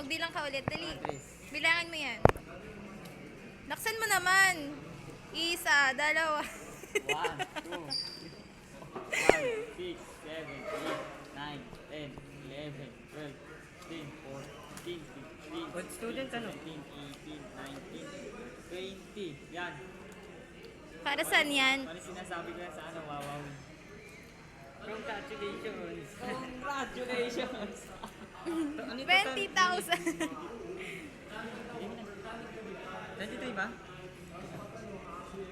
magbilang ka ulit. Dali. Tres. Bilangan mo yan. Laksan mo naman. Isa, dalawa. 1, 2, 5, 6, 7, 8, 9, 10, 11, 12, 13, 14, 15, Good student, ano? 17, 18, 19, 20. Yan. Para saan yan? Ano sinasabi ko yan sa ano, wawaw. Congratulations. Congratulations! Ano ito? 20,000. 23 ba?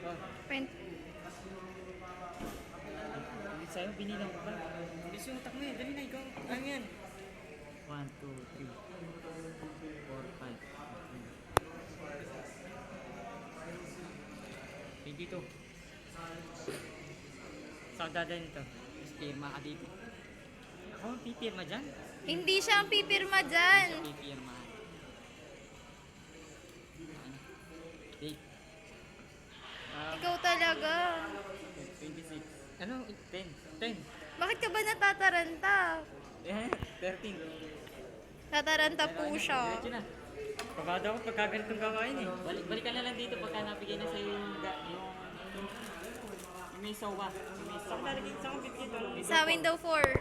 Oh, 20. sa'yo, binilang ko ba? Bilis yung utak mo eh. Dali na, ikaw. Ano yan? 1, 2, 3, 4, 5, 22. Saan dadalhin ito? Pirma ka dito. Ako, pipirma dyan? Hindi siya ang pipirma dyan. Pipirma. Date. Ikaw talaga. 26. Ano? 10. 10. Bakit ka ba natataranta? Eh, 13. Tataranta po siya. Diretso na. Pagkada ako pagka ganitong gawain eh. Balik ka na lang dito pagka nabigay na sa'yo yung may sawa. Yung may Saan sawa. lalagay? Saan ko bibigyan ito? Sa window 4.